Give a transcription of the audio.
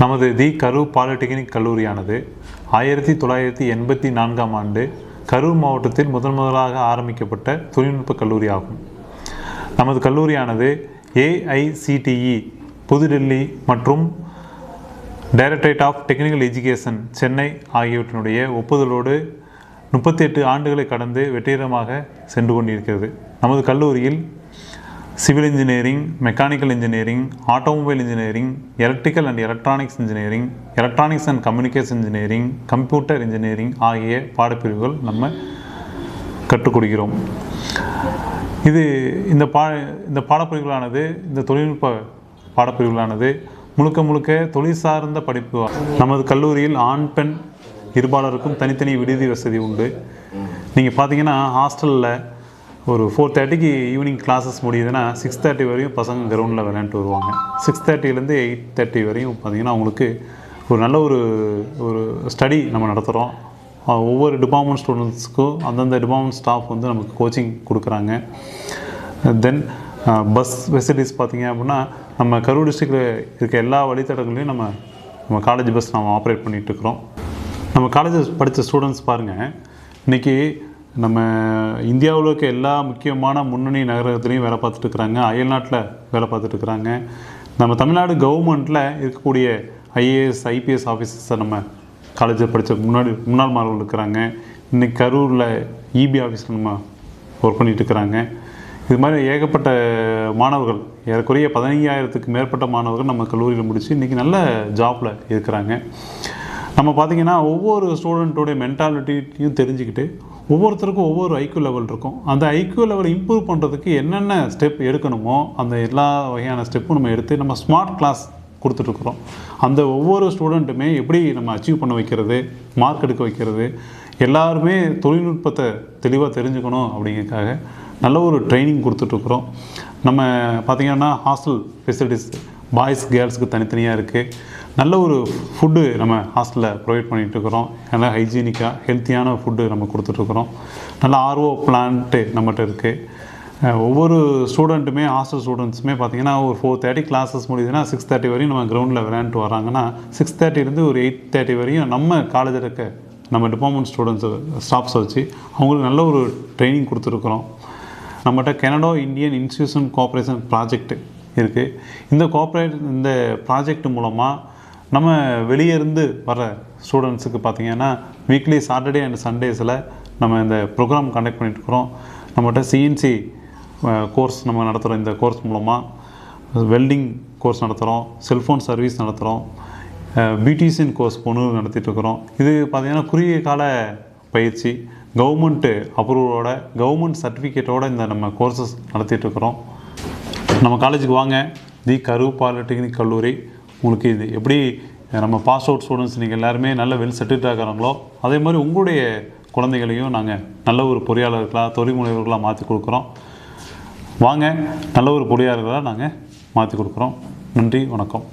நமது தி கரூர் பாலிடெக்னிக் கல்லூரியானது 1984ஆம் ஆண்டு கரூர் மாவட்டத்தில் முதலாக ஆரம்பிக்கப்பட்ட தொழில்நுட்ப கல்லூரி ஆகும். நமது கல்லூரியானது AICTE புதுடெல்லி மற்றும் directorate of technical education Chennai ஆகியவற்றினுடைய ஒப்புதலோடு 38 ஆண்டுகளை கடந்து வெற்றிகரமாக சென்று கொண்டிருக்கிறது. நமது கல்லூரியில் civil engineering, mechanical engineering, automobile engineering, electrical and electronics engineering, electronics and communication engineering, computer engineering ஆகிய பாடப்பிரிவுகள் நம்ம கற்றுக் கொடுக்கிறோம். இந்த பாடப்பிரிவுகளானது இந்த தொழில்நுட்ப பாடப்பிரிவுகளானது முழுக்க தொழில் சார்ந்த படிப்பு. நமது கல்லூரியில் ஆண் பெண் இருபாலருக்கும் தனித்தனி விடுதி வசதி உண்டு. நீங்கள் பார்த்தீங்கன்னா ஹாஸ்டலில் ஒரு 4:30க்கு ஈவினிங் கிளாஸஸ் முடியுதுன்னா 6:30 வரையும் பசங்க கிரவுண்டில் விளையாண்டு வருவாங்க. 6:30லேருந்து 8:30 வரையும் பார்த்திங்கன்னா அவங்களுக்கு ஒரு நல்ல ஒரு ஸ்டடி நம்ம நடத்துகிறோம். ஒவ்வொரு டிபார்ட்மெண்ட் ஸ்டூடெண்ட்ஸுக்கும் அந்தந்த டிபார்ட்மெண்ட் ஸ்டாஃப் வந்து நமக்கு கோச்சிங் கொடுக்குறாங்க. தென் பஸ் ஃபெசிலிட்டிஸ் பார்த்திங்க அப்படின்னா நம்ம கரூர் டிஸ்ட்ரிக்டில் இருக்க எல்லா வழித்தடங்களையும் நம்ம காலேஜ் பஸ் நம்ம ஆப்ரேட் பண்ணிகிட்ருக்குறோம். நம்ம காலேஜஸ் படித்த ஸ்டூடெண்ட்ஸ் பாருங்கள், இன்றைக்கி நம்ம இந்தியாவில் இருக்க எல்லா முக்கியமான முன்னணி நகரத்துலேயும் வேலை பார்த்துட்ருக்குறாங்க, அயல்நாட்டில் வேலை பார்த்துட்ருக்குறாங்க. நம்ம தமிழ்நாடு கவர்மெண்ட்டில் இருக்கக்கூடிய IAS IPS ஆஃபீஸர்ஸை நம்ம காலேஜில் படித்த முன்னாள் மாணவர்கள் இருக்கிறாங்க. இன்றைக்கி கரூரில் EB ஆஃபீஸில் நம்ம ஒர்க் பண்ணிகிட்ருக்குறாங்க. இது மாதிரி ஏகப்பட்ட மாணவர்கள், ஏறக்குறைய 15,000க்கு மேற்பட்ட மாணவர்கள் நம்ம கல்லூரியில் முடித்து இன்றைக்கி நல்ல ஜாப்பில் இருக்கிறாங்க. நம்ம பார்த்திங்கன்னா ஒவ்வொரு ஸ்டூடெண்ட்டோடைய மென்டாலிட்டியும் தெரிஞ்சுக்கிட்டு ஒவ்வொருத்தருக்கும் ஒவ்வொரு IQ லெவல் இருக்கும். அந்த IQ லெவல் இம்ப்ரூவ் பண்ணுறதுக்கு என்னென்ன ஸ்டெப் எடுக்கணுமோ அந்த எல்லா வகையான ஸ்டெப்பும் நம்ம எடுத்து நம்ம ஸ்மார்ட் கிளாஸ் கொடுத்துட்ருக்குறோம். அந்த ஒவ்வொரு ஸ்டூடெண்ட்டுமே எப்படி நம்ம அச்சீவ் பண்ண வைக்கிறது, மார்க் எடுக்க வைக்கிறது, எல்லாருமே தொழில்நுட்பத்தை தெளிவாக தெரிஞ்சுக்கணும் அப்படிங்கிறதுக்காக நல்ல ஒரு ட்ரைனிங் கொடுத்துட்ருக்குறோம். நம்ம பார்த்திங்கன்னா ஹாஸ்டல் ஃபெசிலிட்டிஸ் பாய்ஸ் கேர்ள்ஸுக்கு தனித்தனியாக இருக்குது. நல்ல ஒரு ஃபுட்டு நம்ம ஹாஸ்டலில் ப்ரொவைட் பண்ணிகிட்ருக்குறோம். நல்லா ஹைஜீனிக்காக ஹெல்த்தியான ஃபுட்டு நம்ம கொடுத்துட்ருக்குறோம். நல்ல RO பிளான்ட்டு நம்மகிட்ட இருக்குது. ஒவ்வொரு ஸ்டூடெண்ட்டுமே ஹாஸ்டல் ஸ்டூடெண்ட்ஸுமே பார்த்திங்கன்னா ஒரு 4:30 கிளாஸஸ் முடியுதுன்னா 6:30 வரையும் நம்ம கிரவுண்டில் விளையாண்டுட்டு வராங்கன்னா 6:30லேருந்து ஒரு 8:30 வரையும் நம்ம காலேஜில் இருக்க நம்ம டிபார்ட்மெண்ட் ஸ்டூடெண்ட்ஸு ஸ்டாஃப்ஸை வச்சு அவங்களுக்கு நல்ல ஒரு ட்ரைனிங் கொடுத்துருக்குறோம். நம்மகிட்ட Canada Indian institution cooperation project இருக்குது. இந்த ப்ராஜெக்ட் மூலமாக நம்ம வெளியே இருந்து வர ஸ்டூடெண்ட்ஸுக்கு பார்த்திங்கன்னா வீக்லி சாட்டர்டே அண்ட் சண்டேஸில் நம்ம இந்த ப்ரோக்ராம் கண்டக்ட் பண்ணிட்டுருக்குறோம். நம்மகிட்ட CNC கோர்ஸ் நம்ம நடத்துகிறோம். இந்த கோர்ஸ் மூலமாக வெல்டிங் கோர்ஸ் நடத்துகிறோம், செல்ஃபோன் சர்வீஸ் நடத்துகிறோம், பியூட்டிஷியன் கோர்ஸ் நடத்திட்டுருக்குறோம். இது பார்த்திங்கன்னா குறுகிய கால பயிற்சி, கவர்மெண்ட்டு அப்ரூவலோட கவர்மெண்ட் சர்டிஃபிகேட்டோடு இந்த நம்ம கோர்சஸ் நடத்திட்டுருக்குறோம். நம்ம காலேஜுக்கு வாங்க, தி கரூர் பாலிடெக்னிக் கல்லூரி. உங்களுக்கு இது எப்படி நம்ம பாஸ் அவுட் ஸ்டூடெண்ட்ஸ் நீங்கள் எல்லாருமே நல்ல வெல் செட்டில்ட் ஆகிறாங்களோ அதே மாதிரி உங்களுடைய குழந்தைகளையும் நாங்கள் நல்ல ஒரு பொறியாளர்களாக தொழில் முனைவர்களாக மாற்றி கொடுக்குறோம். வாங்க, நல்ல ஒரு பொறியாளர்களாக நாங்கள் மாற்றி கொடுக்குறோம். நன்றி, வணக்கம்.